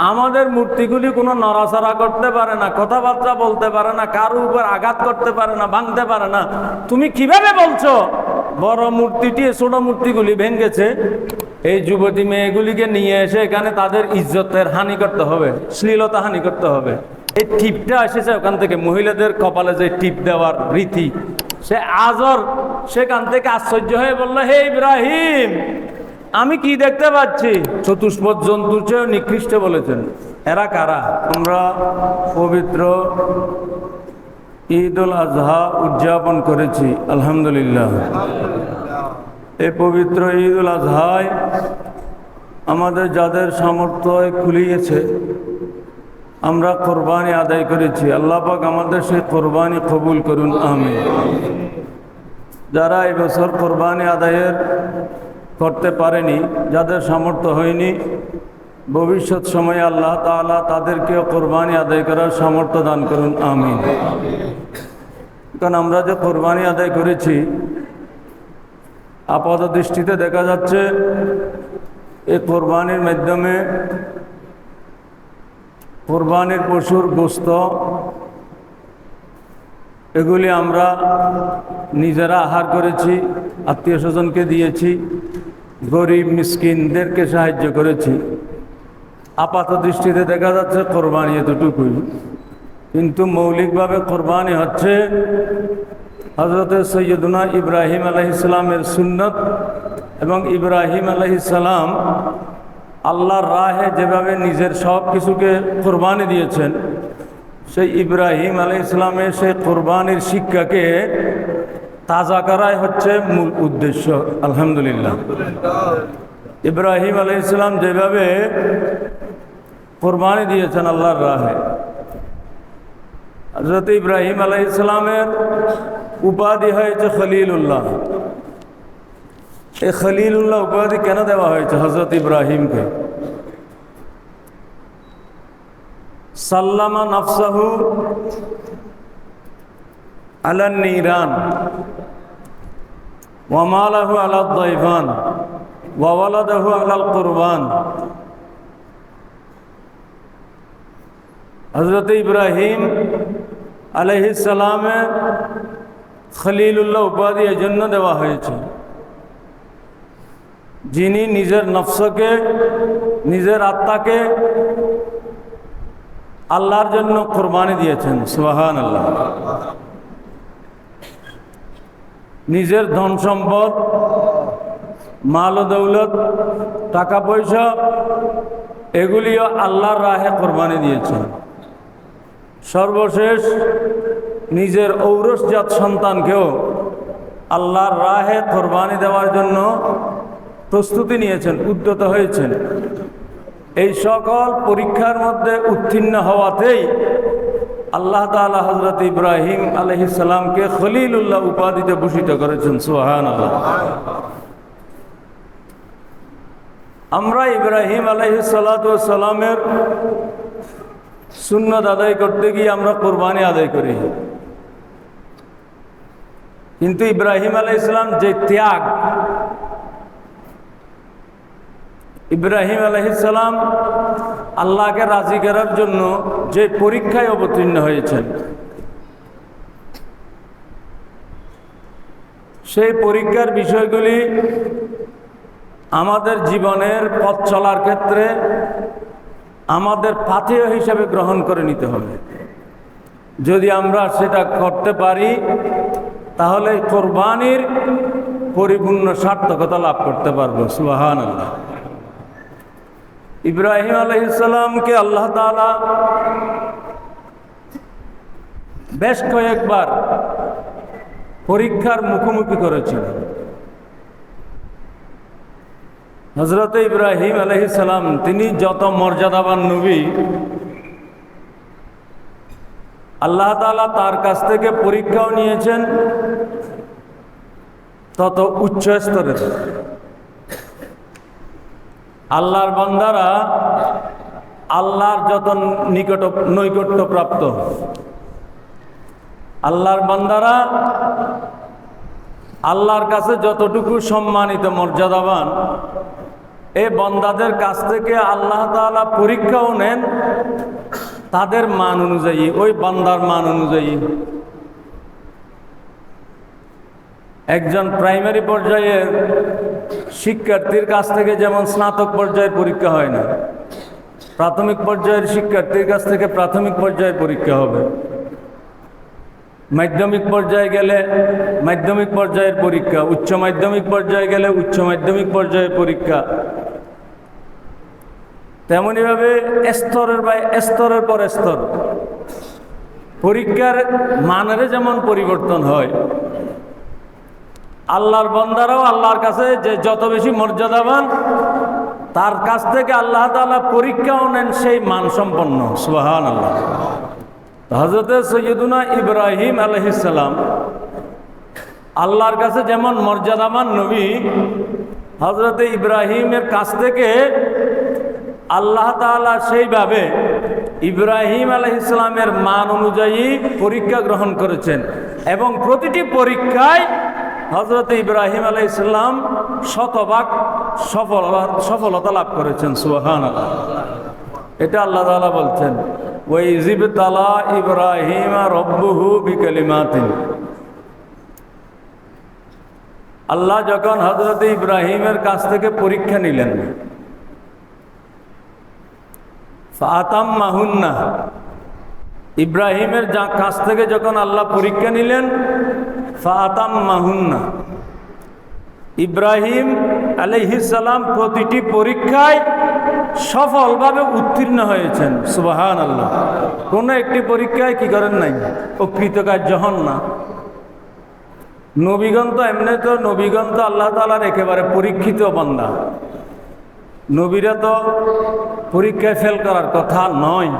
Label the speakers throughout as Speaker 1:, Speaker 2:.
Speaker 1: আমাদের মূর্তিগুলি কোনো নড়াচড়া করতে পারে না, কথাবার্তা বলতে পারে না, কারো উপর আঘাত করতে পারে না, ভাঙতে পারে না। তুমি কিভাবে বলছো বড় মূর্তিটি ছোট মূর্তিগুলি ভেঙেছে? এই যুবতী মেয়েগুলিকে নিয়ে এসে এখানে তাদের ইজ্জতের হানি করতে হবে, শ্লীলতা হানি করতে হবে। এই টিপটা এসেছে ওখান থেকে, মহিলাদের কপালে যে টিপ দেওয়ার রীতি। সে আজর সেখান থেকে আশ্চর্য হয়ে বলল, হে ইব্রাহিম, আমি কি দেখতে পাচ্ছি? চতুষ্পদ জন্তুর চেয়েও নিকৃষ্ট বলেছেন। এরা কারা? আমরা পবিত্র ঈদ উল আজহা উদযাপন করেছি আলহামদুলিল্লাহ। এই পবিত্র ঈদ উল আজহায় আমাদের যাদের সামর্থ্য খুলিয়েছে, আমরা কোরবানি আদায় করেছি। আল্লাহ পাক আমাদের সেই কোরবানি কবুল করুন, আমিন। যারা এই বছর কোরবানি আদায়ের করতে পারেনি, যাদের সামর্থ্য হয়নি, ভবিষ্যৎ সময়ে আল্লাহ তাআলা তাদেরকেও কোরবানি আদায় করার সামর্থ্য দান করুন, আমিন। কারণ আমরা যে কোরবানি আদায় করেছি, আপাত দৃষ্টিতে দেখা যাচ্ছে এই কোরবানির মাধ্যমে কোরবানির পশুর গোশত এগুলি আমরা নিজেরা আহার করেছি, আত্মীয় স্বজনকে দিয়েছি, গরিব মিসকিনদেরকে সাহায্য করেছি। আপাত দৃষ্টিতে দেখা যাচ্ছে কোরবানি এতটুকুই, কিন্তু মৌলিকভাবে কোরবানি হচ্ছে হযরত সৈয়দুনা ইব্রাহিম আলাইহিস সালামের সুন্নত। এবং ইব্রাহিম আলাইহিস সালাম আল্লাহর রাহে যেভাবে নিজের সব কিছুকে কোরবানি দিয়েছেন, সেই ইব্রাহিম আলাইহিস সালামের সেই কোরবানির শিক্ষাকে তাজা করাই হচ্ছে মূল উদ্দেশ্য আলহামদুলিল্লাহ। ইব্রাহিম আলাইহিস সালাম যেভাবে কোরবানি দিয়েছেন আল্লাহর রাহে, হযরত ইব্রাহিম আলাইহিস সালামের উপাধি হয়েছে খলিলুল্লাহ। এই খলিলুল্লাহ উপাধি কেন দেওয়া হয়েছে হযরত ইব্রাহিমকে? সাল্লামা নাফসাহু আলান নিরান ওয়া মালাহু আলা দাইফান ওয়া ওয়ালাদাহু আলাল কুরবান। হযরত ইব্রাহিম আলাইহিস সালামের খলিলুল্লাহ উপাধি এজন্য দেওয়া হয়েছে, যিনি নিজের নফসকে, নিজের আত্মাকে আল্লাহর জন্য কোরবানি দিয়েছেন। সুবহানাল্লাহ। নিজের ধন সম্পদ, মাল ও দৌলত, টাকা পয়সা এগুলিও আল্লাহর রাহে কোরবানি দিয়েছেন। সর্বশেষ নিজের ঔরসজাত সন্তানকেও আল্লাহর রাহে কোরবানি দেওয়ার জন্য প্রস্তুতি নিয়েছেন, উদ্যত হয়েছেন। এই সকল পরীক্ষার মধ্যে উত্তীর্ণ হওয়াতেই আল্লাহ তাআলা হযরত ইব্রাহিম আলাইহিস সালামকে খলিলুল্লাহ উপাধিতে ভূষিত করেছেন। সুবহানাল্লাহ। আমরা ইব্রাহিম আলাইহিস সালাতু ওয়াস সালামের সুন্নাত আদায় করতে গিয়ে আমরা কোরবানি আদায় করি, কিন্তু ইব্রাহিম আলাইহিস সালাম যে ত্যাগ, ইব্রাহিম আলাইহিস সালাম আল্লাহকে রাজি করার জন্য যে পরীক্ষায় অবতীর্ণ হয়েছেন, সেই পরীক্ষার বিষয়গুলি আমাদের জীবনের পথ চলার ক্ষেত্রে আমাদের পাথেয় হিসাবে গ্রহণ করে নিতে হবে। যদি আমরা সেটা করতে পারি, তাহলে কোরবানির পরিপূর্ণ সার্থকতা লাভ করতে পারবো। সুবহানাল্লাহ। ইব্রাহিম আলাইহিস সালামকে আল্লাহ তাআলা বেশ কয়েকবার পরীক্ষার মুখোমুখি করেছেন। হযরত ইব্রাহিম আলাইহিস সালাম তিনি যত মর্যাদাবান নবী, আল্লাহ তাআলা তার কাছ থেকে পরীক্ষাও নিয়েছেন তত উচ্চ স্তরের। আল্লাহর বান্দারা আল্লাহর যত নৈকট্য প্রাপ্ত, আল্লাহর বান্দারা আল্লাহর কাছে যতটুকু সম্মানিত মর্যাদাবান, এই বান্দাদের কাছ থেকে আল্লাহ তাআলা পরীক্ষাও নেন তাদের মান অনুযায়ী, ওই বান্দার মান অনুযায়ী। একজন প্রাইমারি পর্যায়ের শিক্ষার্থীর কাছ থেকে যেমন স্নাতক পর্যায়ের পরীক্ষা হয় না, প্রাথমিক পর্যায়ের শিক্ষার্থীর কাছ থেকে প্রাথমিক পর্যায়ের পরীক্ষা হবে, মাধ্যমিক পর্যায়ে গেলে মাধ্যমিক পর্যায়ের পরীক্ষা, উচ্চ মাধ্যমিক পর্যায়ে গেলে উচ্চ মাধ্যমিক পর্যায়ের পরীক্ষা, তেমনিভাবে স্তরের বা স্তরের পর স্তর পরীক্ষার মানের যেমন পরিবর্তন হয়, আল্লাহর বান্দারাও আল্লাহর কাছে যে যত বেশি মর্যাদাবান তার কাছ থেকে আল্লাহ তাআলা পরীক্ষাও নেন সেই মানসম্পন্ন। সুবহানাল্লাহ। হযরতে সৈয়দুনা ইব্রাহিম আলাইহিস সালাম আল্লাহর কাছে যেমন মর্যাদাবান নবী, হযরতে ইব্রাহিমের কাছ থেকে আল্লাহ তাআলা সেইভাবে ইব্রাহিম আলাইহিস সালামের মান অনুযায়ী পরীক্ষা গ্রহণ করেছেন এবং প্রতিটি পরীক্ষায় হযরত ইব্রাহিম আলাইহিস সালাম শতভাগ সফলতা লাভ করেছেন। সুবহানাল্লাহ। এটা আল্লাহ তাআলা বলছেন, ওয়া ইযিবতালা ইব্রাহিম রাব্বুহু বিকালিমাতিন। আল্লাহ যখন হযরত ইব্রাহিমের কাছ থেকে পরীক্ষা নিলেন, ফাতাম্মাহুন্না, ইব্রাহিমের কাছ থেকে যখন আল্লাহ পরীক্ষা নিলেন, ফাতাম্মাহুন্না, ইব্রাহিম আলাইহিস সালাম প্রতিটি পরীক্ষায় সফলভাবে উত্তীর্ণ হয়েছেন। সুবহানাল্লাহ। কোনো একটি পরীক্ষায় কি করেন নাই, অকৃতকার্য হন না। নবীগণ তো এমনি তো নবীগণ তো আল্লাহ তাআলার একেবারে পরীক্ষিত বান্দা, নবীরা তো পরীক্ষায় ফেল করার কথা নয়।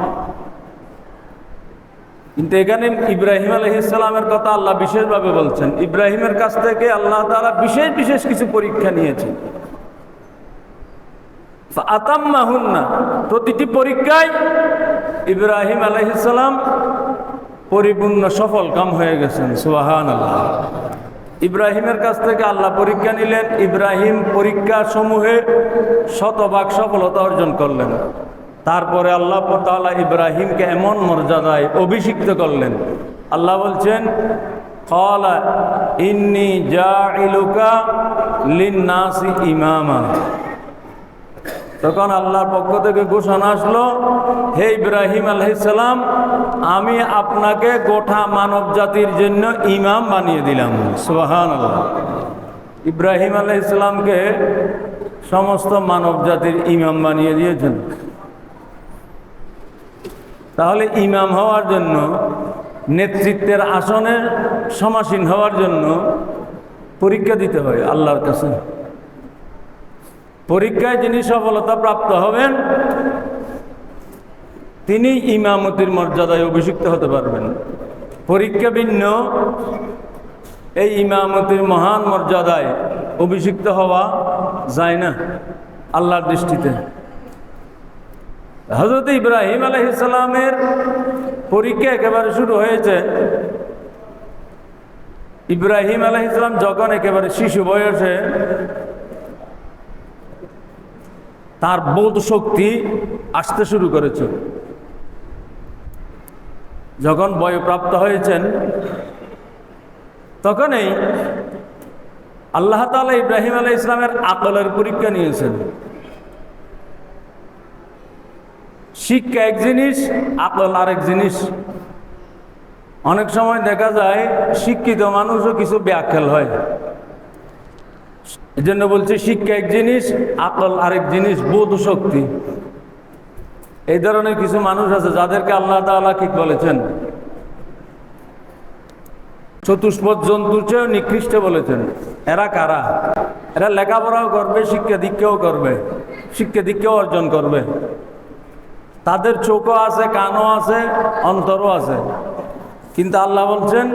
Speaker 1: কিন্তু এখানে ইব্রাহিম আলাইহিস সালামের কথা আল্লাহ বিশেষভাবে বলছেন, ইব্রাহিমের কাছ থেকে আল্লাহ তাআলা বিশেষ বিশেষ কিছু পরীক্ষা নিয়েছেন। ফাতাম্মাহুন্না, প্রতিটি পরীক্ষায় ইব্রাহিম আলাইহিস সালাম পরিপূর্ণ সফল কাম হয়ে গেছেন। সুবহানাল্লাহ। ইব্রাহিমের কাছ থেকে আল্লাহ পরীক্ষা নিলেন, ইব্রাহিম পরীক্ষা সমূহে শতভাগ সফলতা অর্জন করলেন। তারপরে আল্লাহ তাআলা ইব্রাহিমকে এমন মর্যাদায় অভিষিক্ত করলেন, আল্লাহ বলছেন, ক্বালা ইন্নী জাইলুকা লিন-নাসি ইমামা। তখন আল্লাহর পক্ষ থেকে ঘোষণা আসলো, হে ইব্রাহিম আলাইহিস সালাম, আমি আপনাকে গোটা মানব জাতির জন্য ইমাম বানিয়ে দিলাম। সুবহানাল্লাহ। ইব্রাহিম আলাইহিস সালামকে সমস্ত মানব জাতির ইমাম বানিয়ে দিয়েছেন। তাহলে ইমাম হওয়ার জন্য, নেতৃত্বের আসনে সমাসীন হওয়ার জন্য পরীক্ষা দিতে হয় আল্লাহর কাছে। পরীক্ষায় যিনি সফলতা প্রাপ্ত হবেন তিনি ইমামতির মর্যাদায় অভিষিক্ত হতে পারবেন। পরীক্ষা ভিন্ন, এই ইমামতির মহান মর্যাদায় অভিষিক্ত হওয়া যায় না আল্লাহর দৃষ্টিতে। হযরত ইব্রাহিম আলাইহিস সালামের পরীক্ষা একেবারে শুরু হয়েছে। ইব্রাহিম আলাইহিস সালাম যখন একেবারে শিশু বয়সে তার বোধ শক্তি আসতে শুরু করেছে, যখন বয়প্রাপ্ত হয়েছেন তখনই আল্লাহ তাআলা ইব্রাহিম আলাইহিস সালামের আকলের পরীক্ষা নিয়েছেন। শিক্ষা এক জিনিস, আকল আরেক জিনিস। অনেক সময় দেখা যায় শিক্ষিত মানুষও কিছু ব্যাখ্যাল হয়। এই জন্য বলছি শিক্ষা এক জিনিস, আকল আরেক জিনিস, বোধ শক্তি। এই ধরনের কিছু মানুষ আছে যাদেরকে আল্লাহ তাআলা কি বলেছেন, চতুষ্পদ জন্তুর চেয়েও নিকৃষ্ট বলেছেন। এরা কারা? এরা লেখাপড়াও করবে, শিক্ষা দীক্ষাও করবে, শিক্ষা দীক্ষাও অর্জন করবে, তাদের চোখও আছে, কানও আছে, অন্তরও আছে, কিন্তু আল্লাহ বলছেন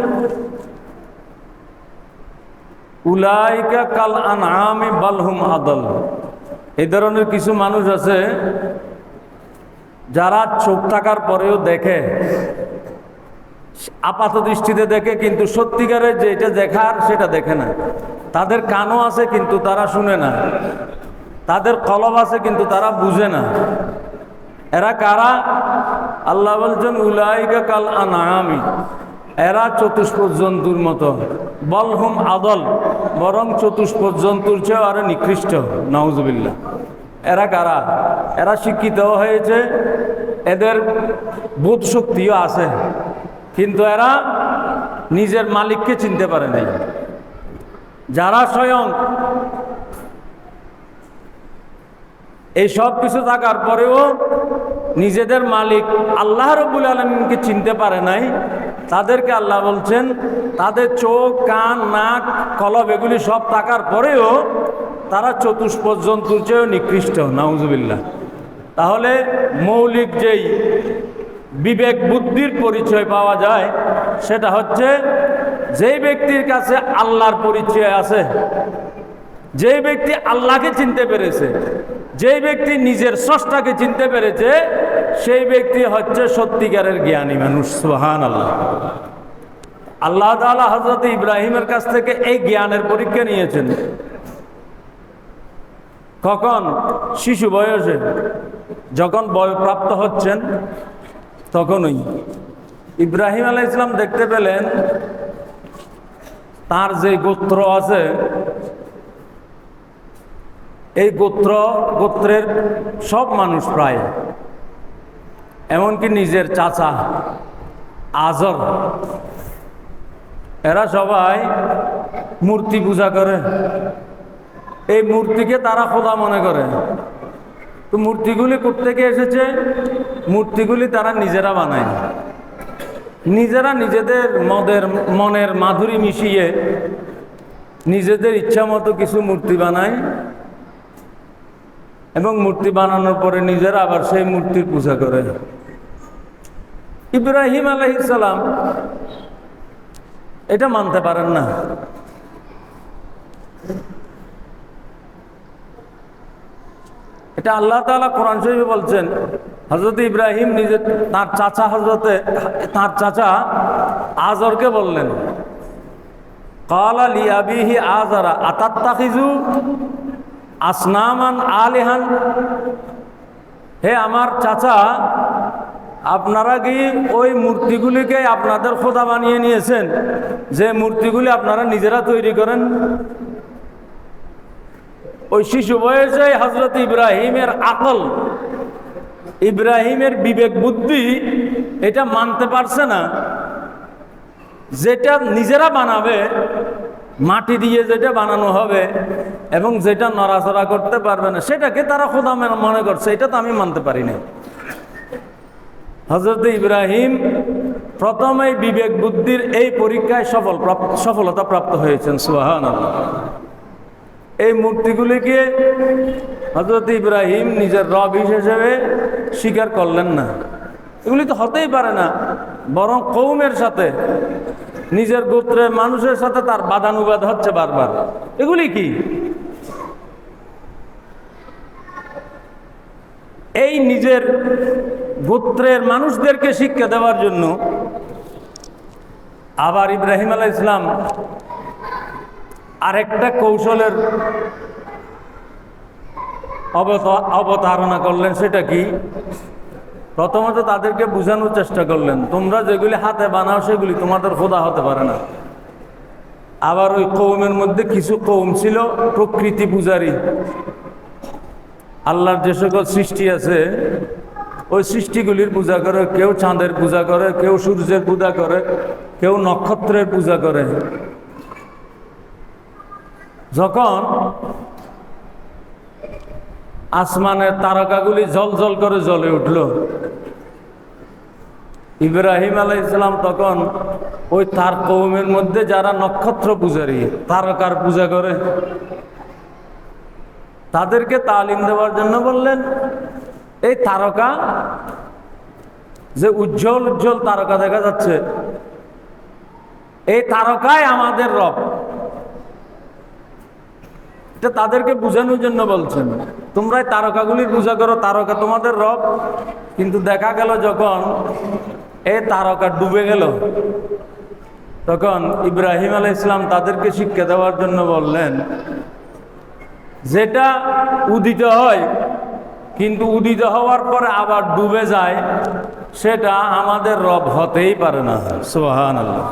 Speaker 1: উলাইকা কাল আনআমি বাল হুম আদাল। এই ধরনের কিছু মানুষ আছে যারা চোখ থাকার পরেও দেখে, আপাত দৃষ্টিতে দেখে, কিন্তু সত্যিকারের যেটা দেখার সেটা দেখে না। তাদের কানও আছে কিন্তু তারা শুনে না। তাদের কলব আছে কিন্তু তারা বুঝে না। এরা কারা? আল্লাহ বলছেন উলাইকা কাল আনআমি, এরা চতুষ্পদ জন্তুর মতো। বলহুম আদল, বরং চতুষ্পদ জন্তুর চেয়েও আরো নিকৃষ্ট। নাউজুবিল্লাহ। এরা কারা? এরা শিক্ষিত হয়েছে, এদের বোধ শক্তিও আছে, কিন্তু এরা নিজের মালিককে চিনতে পারে নাই। যারা স্বয়ং এই সব কিছু থাকার পরেও নিজেদের মালিক আল্লাহ রাব্বুল আলামিনকে চিনতে পারে নাই, তাদেরকে আল্লাহ বলছেন তাদের চোখ, কান, নাক, কলব এগুলি সব থাকার পরেও তারা চতুষ্পদ জন্তুর চেয়েও নিকৃষ্ট। নাউজুবিল্লাহ। তাহলে মৌলিক যেই বিবেক বুদ্ধির পরিচয় পাওয়া যায় সেটা হচ্ছে যেই ব্যক্তির কাছে আল্লাহর পরিচয় আছে, যেই ব্যক্তি আল্লাহকে চিনতে পেরেছে, যেই ব্যক্তি নিজের স্রষ্টাকে চিনতে পেরেছে, সেই ব্যক্তি হচ্ছে সত্যিকারের জ্ঞানী মানুষ। সুবহানাল্লাহ। আল্লাহ তাআলা হযরত ইব্রাহিমের কাছ থেকে এই জ্ঞানের পরীক্ষা নিয়েছেন। কখন? শিশু বয়সে, যখন বয়প্রাপ্ত হচ্ছেন তখনই। ইব্রাহিম আলাইহিস সালাম দেখতে পেলেন তার যে গোত্র আছে, এই গোত্রের সব মানুষ প্রায়, এমনকি নিজের চাচা আজর, এরা সবাই মূর্তি পূজা করে। এই মূর্তিকে তারা খোদা মনে করে। তো মূর্তিগুলি কোত্থেকে এসেছে? মূর্তিগুলি তারা নিজেরা বানায়, নিজেরা নিজেদের মনের মাধুরী মিশিয়ে নিজেদের ইচ্ছা মতো কিছু মূর্তি বানায়, এবং মূর্তি বানানোর পরে নিজেরা আবার সেই মূর্তির পূজা করে। ইব্রাহিম আলাইহিস সালাম এটা মানতে পারেন না। এটা আল্লাহ তাআলা কোরআন শরীফে বলছেন। হযরত ইব্রাহিম নিজে তার চাচা আজরকে বললেন, ক্বালা লিআবিহি আযরা আতাত্তাখিযু আসনামান আলিহান, হে আমার চাচা, আপনারা কি ওই মূর্তিগুলিকে আপনাদের খোদা বানিয়ে নিয়েছেন, যে মূর্তিগুলি আপনারা নিজেরা তৈরি করেন? ওই শিশু বয়সে হযরত ইব্রাহিমের আকল, ইব্রাহিমের বিবেক বুদ্ধি এটা মানতে পারছে না, যেটা নিজেরা বানাবে, মাটি দিয়ে যেটা বানানো হবে এবং যেটা নড়াচড়া করতে পারবে না, সেটাকে তারা খোদা মনে করছে। এটা তো আমি মানতে পারি না। হযরত ইব্রাহিম প্রথমে বিবেক বুদ্ধির এই পরীক্ষায় সফলতা প্রাপ্ত হয়েছেন। সুবহানাল্লাহ। এই মূর্তিগুলিকে হযরত ইব্রাহিম নিজের রব হিসেবে স্বীকার করলেন না। এগুলি তো হতেই পারে না, বরং কওমের সাথে, নিজের গোত্রের মানুষের সাথে তার বাদানুবাদ হচ্ছে বারবার। এগুলি কি? এই নিজের গোত্রের মানুষদেরকে শিক্ষা দেওয়ার জন্য আবার ইব্রাহিম আলাইহিস সালাম আরেকটা কৌশলের অবতারণা করলেন। সেটা কি? প্রথমত তাদেরকে বোঝানোর চেষ্টা করলেন, তোমরা যেগুলি হাতে বানাও সেগুলি তোমাদের খোদা হতে পারে না। আবার ওই কওমের মধ্যে কিছু কওম ছিল প্রকৃতি পূজারী। আল্লাহর যে সকল সৃষ্টি আছে ওই সৃষ্টিগুলির পূজা করে, কেউ চাঁদের পূজা করে, কেউ সূর্যের পূজা করে, কেউ নক্ষত্রের পূজা করে। যখন আসমানের তারকাগুলি জ্বলজ্বল করে জ্বলে উঠল, ইব্রাহিম আলাইহিস সালাম তখন ওই তার কওমের মধ্যে যারা নক্ষত্র পূজারী, তারকার পূজা করে, তাদেরকে তালিম দেওয়ার জন্য বললেন, এই তারকা, যে উজ্জ্বল উজ্জ্বল তারকা দেখা যাচ্ছে, এই তারকাই আমাদের রব। এটা তাদেরকে বোঝানোর জন্য বলছেন, তোমরা এই তারকাগুলির পূজা করো, তারকা তোমাদের রব। কিন্তু দেখা গেল যখন এই তারকা ডুবে গেল, তখন ইব্রাহিম আলাইহিস সালাম তাদেরকে শিক্ষা দেওয়ার জন্য বললেন যেটা উদিত হয় কিন্তু উদিত হওয়ার পরে আবার ডুবে যায়, সেটা আমাদের রব হতেই পারে না। সুবহানাল্লাহ।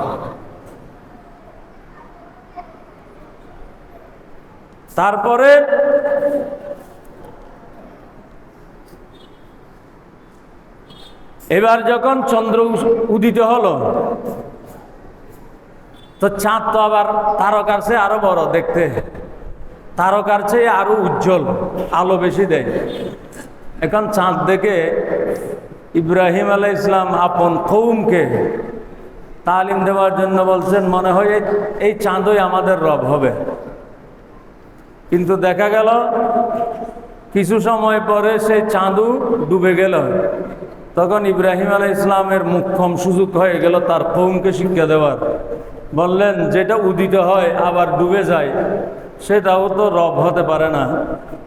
Speaker 1: তারপরে এবার যখন চন্দ্র উদিত হলো, তো চাঁদ তো আবার তারকার চেয়ে আরো বড় দেখতে, তারকার চেয়ে আরো উজ্জ্বল, আলো বেশি দেয়। এখন চাঁদ দেখে ইব্রাহিম আলাইহিস সালাম আপন কওমকে তালিম দেওয়ার জন্য বলছেন, মনে হয় এই চাঁদই আমাদের রব হবে। কিন্তু দেখা গেল কিছু সময় পরে সেই চাঁদও ডুবে গেল। তখন ইব্রাহিম আলাইহিস সালামের মুখ্যম সুযোগ হয়ে গেল তার কওমকে শিক্ষা দেওয়ার। বললেন, যেটা উদিত হয় আবার ডুবে যায়, সেটাও তো রব হতে পারে না,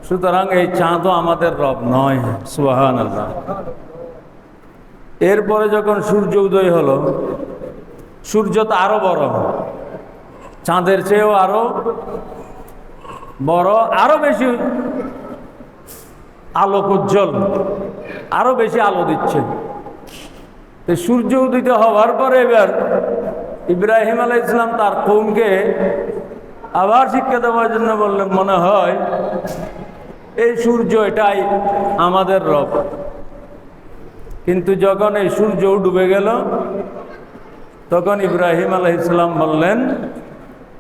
Speaker 1: সুতরাং এই চাঁদও আমাদের রব নয়। সুবহানাল্লাহ। এরপরে যখন সূর্য উদয় হলো, সূর্য তো আরো বড়, চাঁদের চেয়েও আরো বড়, আরো বেশি আলোক উজ্জ্বল, আরো বেশি আলো দিচ্ছে। সূর্য উদিত হওয়ার পরে এবার ইব্রাহিম আলাইহিস সালাম তার কওমকে আবার শিক্ষা দেওয়ার জন্য বললেন, মনে হয় এই সূর্য এটাই আমাদের রব। কিন্তু যখন এই সূর্য ডুবে গেল, তখন ইব্রাহিম আলাইহিস সালাম বললেন,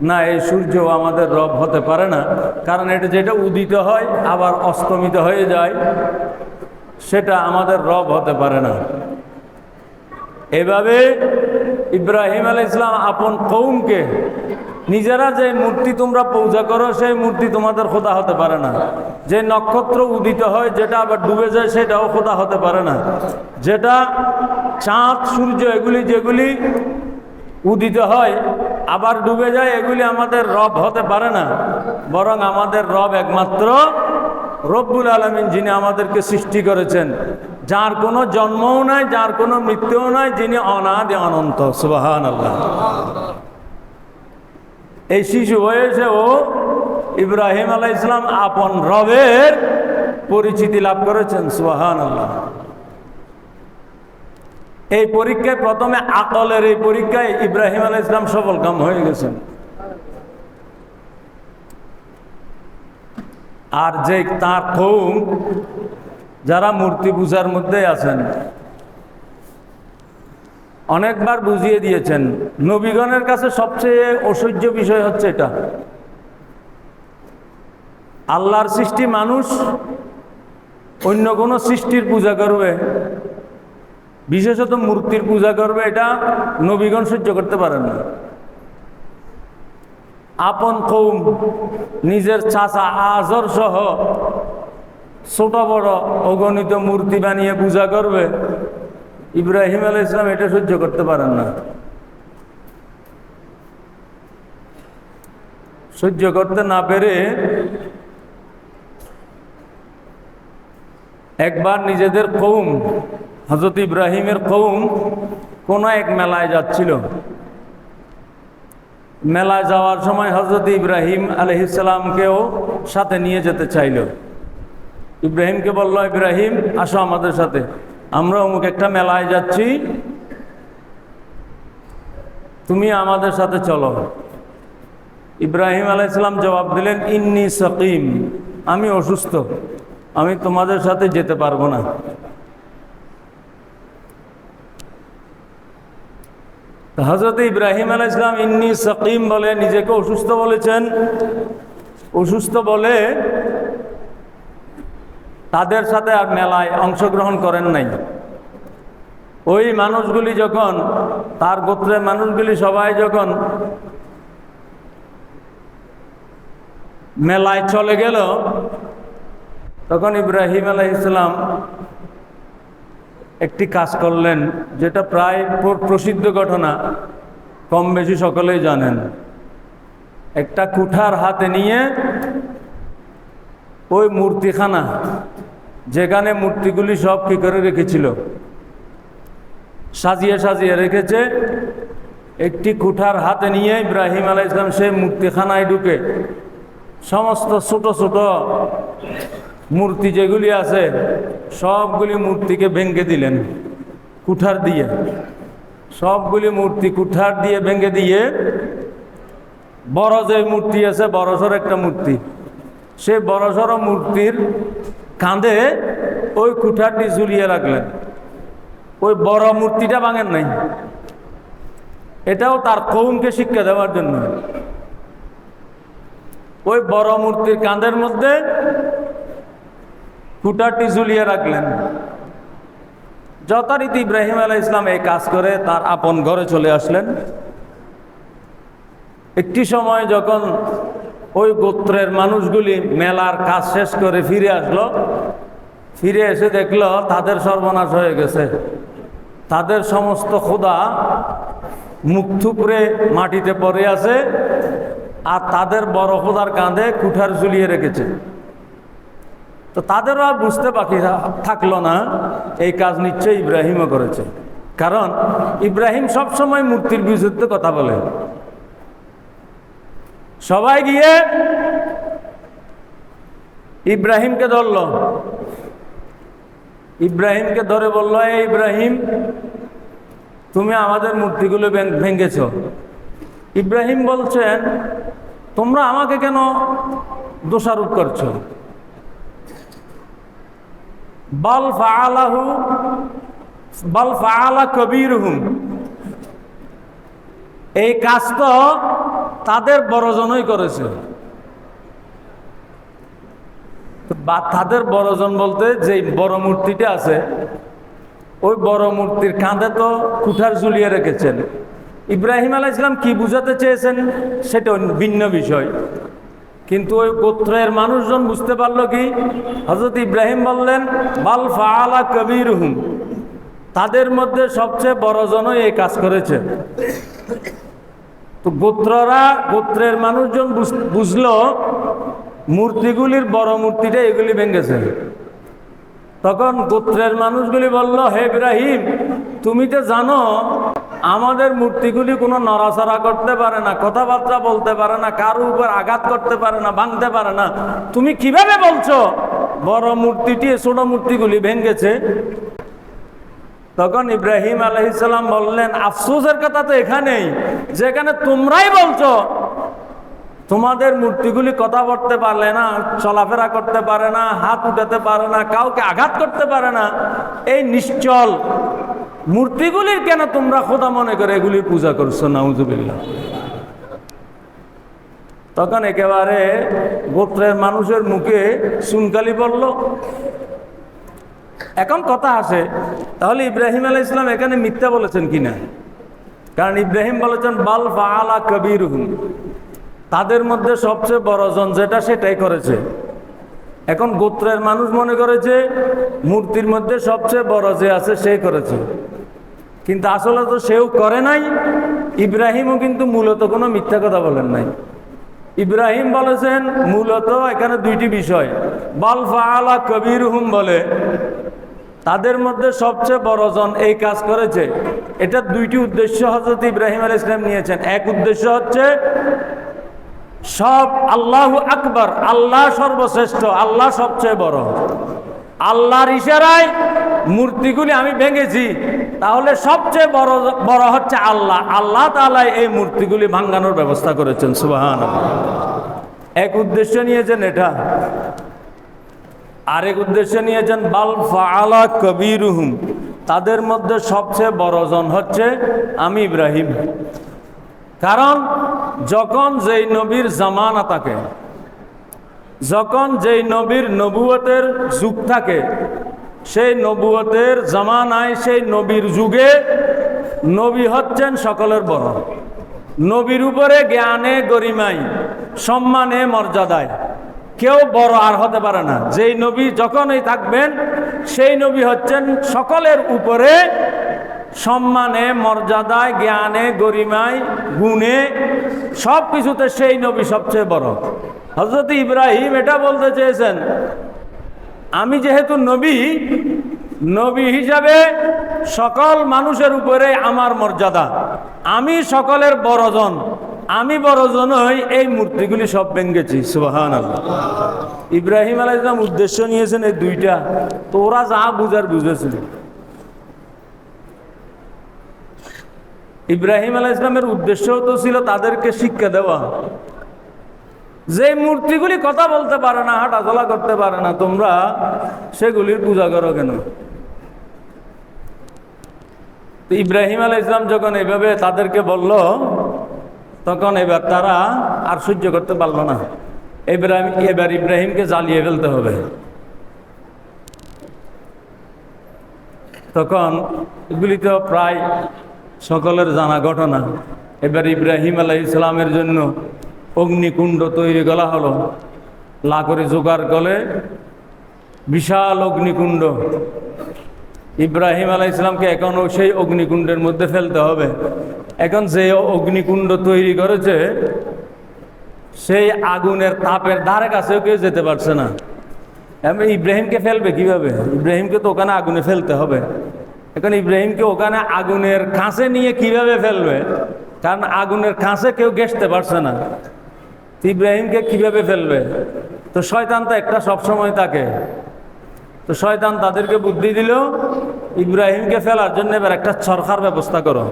Speaker 1: না, এই সূর্য আমাদের রব হতে পারে না, কারণ এটা যেটা উদিত হয় আবার অস্তমিত হয়ে যায়, সেটা আমাদের রব হতে পারে না। এভাবে ইব্রাহিম আলাইহিস সালাম আপন কওমকে, নিজেরা যে মূর্তি তোমরা পূজা করো সেই মূর্তি তোমাদের খোদা হতে পারে না, যে নক্ষত্র উদিত হয় যেটা আবার ডুবে যায় সেটাও খোদা হতে পারে না, যেটা চাঁদ সূর্য এগুলি যেগুলি উদিত হয় আবার ডুবে যায় এগুলি আমাদের রব হতে পারে না, বরং আমাদের রব একমাত্র রব্বুল আলামিন, যিনি আমাদেরকে সৃষ্টি করেছেন, যার কোনো জন্মও নাই, যার কোনো মৃত্যুও নাই, যিনি অনাদি অনন্ত। সুবহানাল্লাহ। এই শিশু বয়সেও ইব্রাহিম আলাইহিস সালাম আপন রবের পরিচিতি লাভ করেছেন। সুবহানাল্লাহ। এই পরীক্ষায় প্রথমে আকলের এই পরীক্ষায় ইব্রাহিম আলাইহিস সালাম সফলকাম হয়ে গেছেন। আর যে তার কওম যারা মূর্তি পূজার মধ্যে আছেন, অনেকবার বুঝিয়ে দিয়েছেন, নবীগণের কাছে সবচেয়ে অসহ্য বিষয় হচ্ছে এটা। আল্লাহর সৃষ্টি মানুষ অন্য কোনো সৃষ্টির পূজা করবে, বিশেষত মূর্তির পূজা করবে, এটা নবীগণ সহ্য করতে পারেন না। আপন কওম নিজের চাচা আজর সহ ছোট বড় অগণিত মূর্তি বানিয়ে পূজা করবে, ইব্রাহিম আলাইহিস সালাম এটা সহ্য করতে পারেন না। সহ্য করতে না পেরে একবার নিজেদের কওম, হযরত ইব্রাহিমের কওম কোনো এক মেলায় যাচ্ছিল। মেলায় যাওয়ার সময় হযরত ইব্রাহিম আলাইহিস সালামকেও সাথে নিয়ে যেতে চাইল। ইব্রাহিমকে বলল, ইব্রাহিম আসো আমাদের সাথে, আমরা অমুক একটা মেলায় যাচ্ছি, তুমি আমাদের সাথে চলো। ইব্রাহিম আলাইহিস সালাম জবাব দিলেন, ইন্নী সাকিম, আমি অসুস্থ, আমি তোমাদের সাথে যেতে পারবো না। হযরত ইব্রাহিম আলাইহিস সালাম ইন্নী সাকিম বলে নিজেকে অসুস্থ বলেছেন। অসুস্থ বলে তাদের সাথে আর মেলায় অংশগ্রহণ করেন নাই। ওই মানুষগুলি যখন, তার গোত্রের মানুষগুলি সবাই যখন মেলায় চলে গেল, তখন ইব্রাহিম আলাইহিস সালাম একটি কাজ করলেন, যেটা প্রায় প্রসিদ্ধ ঘটনা, কম বেশি সকলেই জানেন। একটা কুঠার হাতে নিয়ে ওই মূর্তিখানা, যেখানে মূর্তিগুলি সব কি করে রেখেছিল, সাজিয়ে সাজিয়ে রেখেছে, একটি কুঠার হাতে নিয়ে ইব্রাহিম আলাইহিস সালাম সেই মূর্তিখানায় ঢুকে সমস্ত ছোট ছোট মূর্তি যেগুলি আছে সবগুলি মূর্তিকে ভেঙে দিলেন কুঠার দিয়ে। সবগুলি মূর্তি কুঠার দিয়ে ভেঙে দিয়ে বড় যে মূর্তি আছে বড়সড় একটা মূর্তি, সে বড়সড় মূর্তির কাঁধে ওই কুঠারটি ঝুলিয়ে রাখলেন। ওই বড় মূর্তিটা ভাঙেন নাই, এটাও তার কৌমকে শিক্ষা দেওয়ার জন্য। ওই বড় মূর্তির কাঁধের মধ্যে কুঠারটি ঝুলিয়ে রাখলেন। যথারীতি ইব্রাহিম আলাইহিস সালাম এই কাজ করে তার আপন ঘরে চলে আসলেন। একটি সময় যখন ওই গোত্রের মানুষগুলি মেলার কাজ শেষ করে ফিরে আসলো, ফিরে এসে দেখলো তাদের সর্বনাশ হয়ে গেছে। তাদের সমস্ত খোদা মুখ থুবড়ে মাটিতে পড়ে আছে, আর তাদের বড় খোদার কাঁধে কুঠার ঝুলিয়ে রেখেছে। তো তাদেরও আর বুঝতে বাকি থাকলো না এই কাজ নিশ্চয়ই ইব্রাহিমও করেছে, কারণ ইব্রাহিম সবসময় মূর্তির বিরুদ্ধে কথা বলে। সবাই গিয়ে ইব্রাহিমকে ধরল, ইব্রাহিমকে ধরে বলল, এই ইব্রাহিম, তুমি আমাদের মূর্তিগুলো ভেঙেছ। ইব্রাহিম বলছেন, তোমরা আমাকে কেন দোষারোপ করছো? বাল ফাআলা কবীরুহুম, এই কাজ তো তাদের বড়জনই করেছে। বা তাদের বড়জন বলতে যে বড় মূর্তিটা আছে, ওই বড় মূর্তির কাঁধে তো কুঠার ঝুলিয়ে রেখেছেন। ইব্রাহিম আলাইহিস সালাম কি বুঝাতে চেয়েছেন সেটা ভিন্ন বিষয়, কিন্তু ওই গোত্রের মানুষজন বুঝতে পারলো কি? হযরত ইব্রাহিম বললেন, বাল ফাআলা কবীরুহুম, তাদের মধ্যে সবচেয়ে বড়জনই এই কাজ করেছে। তো গোত্রের মানুষজন বুঝলো মূর্তিগুলির বড় মূর্তিটা এগুলি ভেঙেছে। তখন গোত্রের মানুষগুলি বলল, হে ইব্রাহিম, তুমি তো জানো আমাদের মূর্তিগুলি কোনো নড়াচড়া করতে পারে না, কথাবার্তা বলতে পারে না, কারো উপর আঘাত করতে পারে না, ভাঙতে পারে না। তুমি কিভাবে বলছো বড় মূর্তিটি ছোট মূর্তিগুলি ভেঙেছে? তখন ইব্রাহিম আলাইহিস সালাম বললেন, আফসোসের কথা তো এখানেই, যেখানে তোমরাই বলছো তোমাদের মূর্তিগুলি কথা বলতে পারলে না, চলাফেরা করতে পারে না, হাত উঠাতে পারে না, কাউকে আঘাত করতে পারে না, এই নিশ্চল মূর্তিগুলির কেন তোমরা খোদা মনে করে এগুলির পূজা করছো? নাউজুবিল্লাহ। তখন একেবারে গোত্রের মানুষের মুখে চুনকালি পড়ল। এখন কথা আসে, তাহলে ইব্রাহিম আলাইহিস সালাম এখানে মিথ্যা বলেছেন কিনা? কারণ ইব্রাহিম বলেছেন, বাল ফাআলা কবীরুহুম, তাদের মধ্যে সবচেয়ে বড়জন যেটা সেটাই করেছে। এখন গোত্রের মানুষ মনে করেছে মূর্তির মধ্যে সবচেয়ে বড় যে আছে সে করেছে, কিন্তু আসলে তো সেও করে নাই। ইব্রাহিমও কিন্তু মূলত কোনো মিথ্যা কথা বলেন নাই। ইব্রাহিম বলেছেন মূলত এখানে দুইটি বিষয়। বাল ফাআলা কবীরুহুম বলে তাদের মধ্যে সবচেয়ে বড়জন এই কাজ করেছে, এটা দুইটি উদ্দেশ্য হযরত ইব্রাহিম আলাইহিস সালাম নিয়েছেন। এক উদ্দেশ্য হচ্ছে সব আল্লাহু আকবার, আল্লাহ সর্বশ্রেষ্ঠ, আল্লাহ সবচেয়ে বড়। আল্লাহর ইশারায় মূর্তিগুলি আমি ভেঙেছি, তাহলে সবচেয়ে বড় হচ্ছে আল্লাহ। আল্লাহ তাআলা এই মূর্তিগুলি ভাঙানোর ব্যবস্থা করেছেন। সুবহানাল্লাহ। এক উদ্দেশ্য নিয়েছেন এটা। আরেক উদ্দেশ্য নিয়েছেন বাল ফাআলা কবীরুহুম, তাদের মধ্যে সবচেয়ে বড়জন হচ্ছে আমি ইব্রাহিম। কারণ যখন যেই নবীর জামানা থাকে, যখন যেই নবীর নবুয়তের যুগ থাকে, সেই নবুয়তের জামানায় সেই নবীর যুগে নবী হচ্ছেন সকলের বড়। নবীর উপরে জ্ঞানে গরিমায় সম্মানে মর্যাদায় কেউ বড় আর হতে পারে না। যেই নবী যখনই থাকবেন সেই নবী হচ্ছেন সকলের উপরে সম্মানে মর্যাদায় জ্ঞানে গরিমায় গুণে সব কিছুতে সেই নবী সবচেয়ে বড়। হযরত ইব্রাহিম এটা বলতে চেয়েছেন, আমি যেহেতু নবী হিসাবে সকল মানুষের উপরে আমার মর্যাদা, আমি সকলের বড়জন, আমি বড় জনই এই মূর্তিগুলি সব ভেঙ্গেছি। সুবহানাল্লাহ। ইব্রাহিম আলাইহিস সালাম উদ্দেশ্য নিয়েছেন এই দুইটা, তো ওরা যা বুঝার বুঝেছিল। ইব্রাহিম আলাইহিস সালামের উদ্দেশ্য তো ছিল তাদেরকে শিক্ষা দেওয়া, যে মূর্তিগুলি কথা বলতে পারে না, হাঁটাচলা করতে পারে না, তোমরা সেগুলির পূজা করো কেন? তো ইব্রাহিম আলাইহিস সালাম যখন এইভাবে তাদেরকে বলল, তখন এবার তারা আর সহ্য করতে পারল না। এবার ইব্রাহিমকে জ্বালিয়ে ফেলতে হবে। তখন এগুলি তো প্রায় সকলের জানা ঘটনা। এবার ইব্রাহিম আলাইহিস সালামের জন্য অগ্নিকুণ্ড তৈরি করা হলো, লাকড়ি জোগাড় করে বিশাল অগ্নিকুণ্ড। ইব্রাহিম আলাইহিস সালামকে এখনও সেই অগ্নিকুণ্ডের মধ্যে ফেলতে হবে। এখন যে অগ্নিকুণ্ড তৈরি করেছে, সেই আগুনের তাপের ধারে কাছেও কেউ যেতে পারছে না। ইব্রাহিমকে ফেলবে কিভাবে? ইব্রাহিমকে তো ওখানে আগুনে ফেলতে হবে। এখন ইব্রাহিমকে ওখানে আগুনের কাছে নিয়ে কিভাবে ফেলবে? কারণ আগুনের কাছে কেউ ঘেঁষতে পারছে না। ইব্রাহিমকে কিভাবে ফেলবে? তো শয়তান তো একটা সবসময় থাকে। তো শয়তান তাদেরকে বুদ্ধি দিল, ইব্রাহিমকে ফেলার জন্য এবার একটা চরখার ব্যবস্থা করো।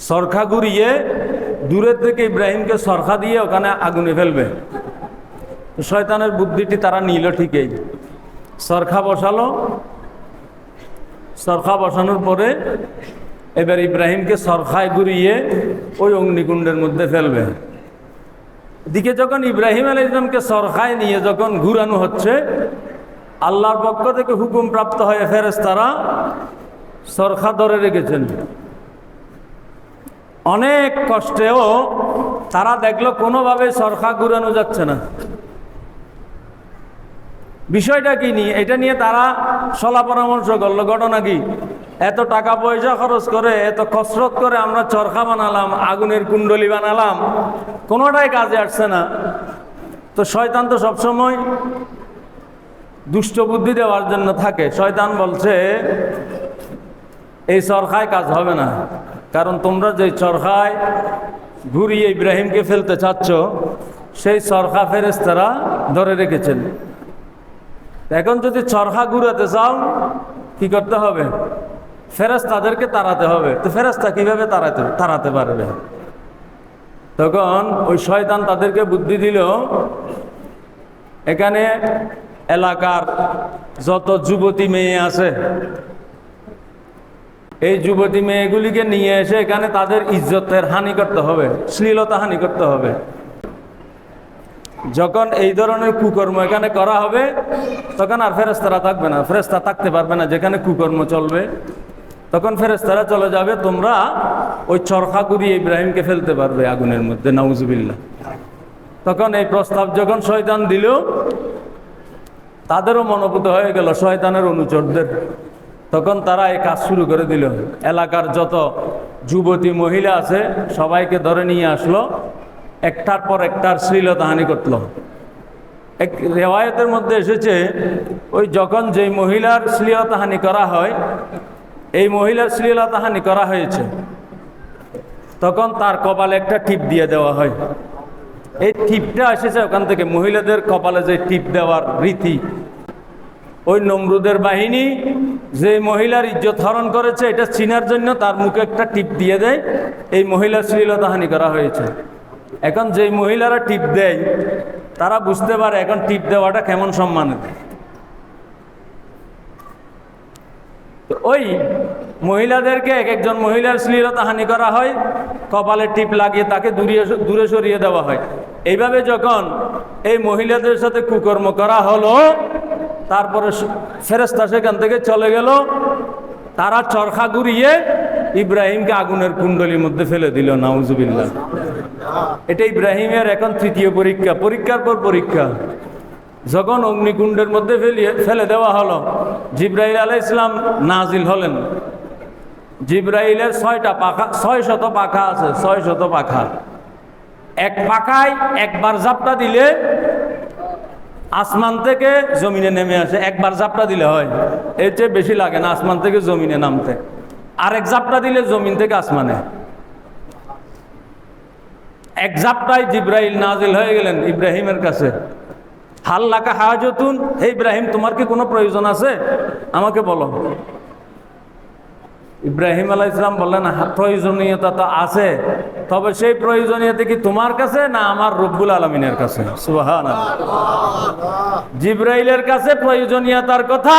Speaker 1: চরখা ঘুরিয়ে দূরের থেকে ইব্রাহিমকে চরখা দিয়ে ওখানে আগুনে ফেলবে। তো শয়তানের বুদ্ধিটি তারা নিল ঠিকই। চরখা বসালো, চরখা বসানোর পরে এবার ইব্রাহিমকে চরখায় ঘুরিয়ে ওই অগ্নিকুণ্ডের মধ্যে ফেলবে। দিকে যখন ইব্রাহিম আলাইহিস সালামকে চরখায় নিয়ে যখন ঘুরানো হচ্ছে, আল্লাহর পক্ষ থেকে হুকুম প্রাপ্ত হয়ে ফেরেশতারা চরখা ধরে রেখেছেন। অনেক কষ্টেও তারা দেখলো কোনোভাবে চরখা ঘুরানো যাচ্ছে না। বিষয়টা কি নিয়ে, এটা নিয়ে তারা সলা পরামর্শ করলো। ঘটনা কি? এত টাকা পয়সা খরচ করে, এত কসরত করে আমরা চরখা বানালাম, আগুনের কুণ্ডলি বানালাম, কোনোটাই কাজে আসছে না। তো শয়তান তো সবসময় দুষ্ট বুদ্ধি দেওয়ার জন্য থাকে। শয়তান বলছে, এই চরখায় কাজ হবে না, কারণ তোমরা যে চরখায় ঘুরিয়ে ইব্রাহিমকে ফেলতে চাচ্ছ, সেই চরখা ফেরেশতারা ধরে রেখেছেন। এখন যদি চরখা ঘুরাতে চাও, কি করতে হবে? ফেরেশতাদেরকে তাড়াতে হবে। তো ফেরেশতা কিভাবে তাড়াতে পারবে? তখন ওই শয়তান তাদেরকে বুদ্ধি দিল, এখানে এলাকার যত যুবতী মেয়ে আছে, এই যুবতী মেয়েগুলিকে নিয়ে এসে এখানে তাদের ইজ্জতের হানি করতে হবে, শ্লীলতা হানি করতে হবে। যখন এই ধরনের কুকর্ম এখানে করা হবে, তখন আর ফেরেশতারা থাকবে না, ফেরেশতা থাকতে পারবে না যেখানে কুকর্ম চলবে। তখন ফেরেশতারা চলে যাবে, তোমরা ওই চরখা ঘুরিয়ে ইব্রাহিমকে ফেলতে পারবে আগুনের মধ্যে। নাউজুবিল্লাহ। তখন এই প্রস্তাব যখন শয়তান দিল, তাদেরও মনোভূত হয়ে গেল শয়তানের অনুচরদের। তখন তারা এই কাজ শুরু করে দিল। এলাকার যত যুবতী মহিলা আছে সবাইকে ধরে নিয়ে আসলো, একটার পর একটার শ্লীলতাহানি করলো। এক রেওয়ায়তের মধ্যে এসেছে, ওই যখন যেই মহিলার শ্লীলতাহানি করা হয়, এই মহিলার শ্লীলতাহানি করা হয়েছে, তখন তার কপালে একটা টিপ দিয়ে দেওয়া হয়। এই টিপটা এসেছে ওখান থেকে, মহিলাদের কপালে যে টিপ দেওয়ার রীতি। ওই নমরুদের বাহিনী যে মহিলার ইজ্জত হরণ করেছে, এটা চিনার জন্য তার মুখে একটা টিপ দিয়ে দেয়, এই মহিলার শ্লীলতাহানি করা হয়েছে। এখন যে মহিলারা টিপ দেয়, তারা বুঝতে পারে এখন টিপ দেওয়াটা কেমন সম্মানের। ওই মহিলাদেরকে এক একজন মহিলার শ্লীলতাহানি করা হয়, কপালে টিপ লাগিয়ে তাকে দূরে সরিয়ে দেওয়া হয়। এইভাবে যখন এই মহিলাদের সাথে কুকর্ম করা হলো, তারপরে ফেরেশতা সেখান থেকে চলে গেল। তারা চরখা ঘুরিয়ে ইব্রাহিমকে আগুনের কুণ্ডলীর মধ্যে ফেলে দিল। নাউজুবিল্লাহ। এটা ইব্রাহিমের এখন তৃতীয় পরীক্ষা, পরীক্ষার পর পরীক্ষা। যখন অগ্নিকুণ্ডের মধ্যে ফেলে দেওয়া হলো, জিবরাইল আলাইহিস সালাম নাজিল হলেন। জিবরাইলের 6টা পাখা, 600 পাখা আছে, 600 পাখা। এক পাখায় একবার ঝাপটা দিলে আসমান থেকে জমিনে নেমে আসে। একবার ঝাপটা দিলে হয়, এর চেয়ে বেশি লাগে না আসমান থেকে জমিনে নামতে। আরেক ঝাপটা দিলে জমিন থেকে আসমানে। এক জিব্রাইল নাজিল হয়ে গেলেন ইব্রাহিমের কাছে। হাল্লাকা হাজতুন, হে ইব্রাহিম তোমার কি কোনো প্রয়োজন আছে আমাকে বলো। ইব্রাহিম আলাইহিস সালাম বললেন প্রয়োজনীয়তা তো আছে, তবে সেই প্রয়োজনীয়তা কি তোমার কাছে না আমার রব্বুল আলামিনের কাছে? সুবহানাল্লাহ। জিব্রাইলের কাছে প্রয়োজনীয়তার কথা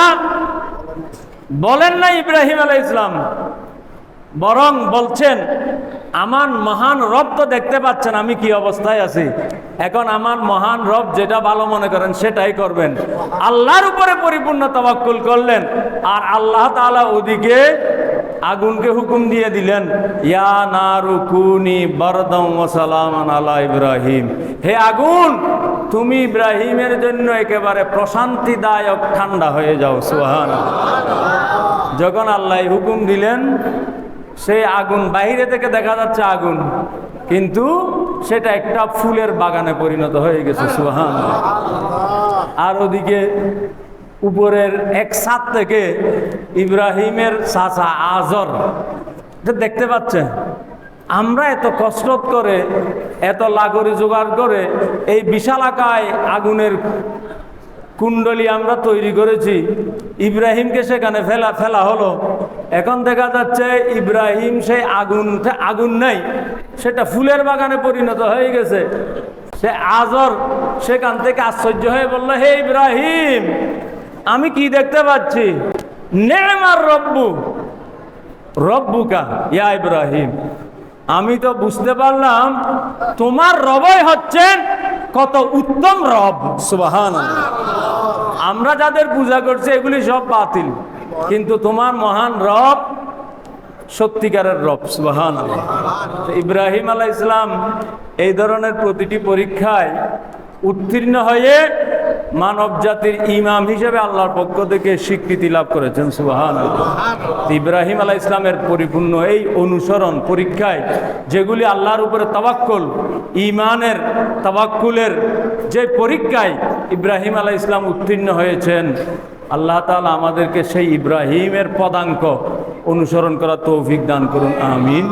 Speaker 1: বলেন না ইব্রাহিম আলাইহিস সালাম, বরং বলছেন আমার মহান রব তো দেখতে পাচ্ছেন আমি কি অবস্থায় আছি, এখন আমার মহান রব যেটা ভালো মনে করেন সেটাই করবেন। আল্লাহর উপরে পরিপূর্ণ তাওয়াক্কুল করলেন, আর আল্লাহ তাআলা ওদিকে আগুনকে হুকুম দিয়ে দিলেন, ইয়া নারু কুনি বারদাম ওয়া সালামান আলা ইব্রাহিম, হে আগুন তুমি ইব্রাহিমের জন্য একেবারে প্রশান্তিদায়ক ঠান্ডা হয়ে যাও। সুবহানাল্লাহ। যখন আল্লাহ হুকুম দিলেন, সেই আগুন বাইরে থেকে দেখা যাচ্ছে আগুন, কিন্তু সেটা একটা ফুলের বাগানে পরিণত হয়ে গেছে। সুবহানাল্লাহ। আর ওদিকে উপরের এক ছাদ থেকে ইব্রাহিমের চাচা আজর দেখতে পাচ্ছেন, আমরা এত কসরত করে এত লাগরি জোগাড় করে এই বিশালাকায় আগুনের কুণ্ডলী আমরা তৈরি করেছি, ইব্রাহিমকে সেখানে ফেলা হলো। এখন দেখা যাচ্ছে ইব্রাহিম সেই আগুন নাই, সেটা ফুলের বাগানে পরিণত হয়ে গেছে। সে আজর সেখান থেকে আশ্চর্য হয়ে বলল, হে ইব্রাহিম আমি কি দেখতে পাচ্ছি, নেমার রব্বুকা ইয়া ইব্রাহিম, আমি তো বুঝতে পারলাম তোমার রবই হচ্ছেন কত উত্তম রব। সুবহানাল্লাহ। আমরা যাদের পূজা করছি এগুলি সব বাতিল, কিন্তু তোমার মহান রব সত্যিকারের রব। সুবহানাল্লাহ। ইব্রাহিম আলাইহিস সালাম এই ধরনের প্রতিটি পরীক্ষায় উত্তীর্ণ হয়ে মানব জাতির ইমাম হিসেবে আল্লাহর পক্ষ থেকে স্বীকৃতি লাভ করেছেন। সুবহানাল্লাহ। ইব্রাহিম আলাইহিস সালামের পরিপূর্ণ এই অনুসরণ পরীক্ষায়, যেগুলি আল্লাহর উপরে তাওয়াক্কুল, ঈমানের তাওয়াক্কুলের যে পরীক্ষায় ইব্রাহিম আলাইহিস সালাম উত্তীর্ণ হয়েছেন, আল্লাহ তাআলা আমাদেরকে সেই ইব্রাহিমের পদাঙ্ক অনুসরণ করার তৌফিক দান করুন। আমিন।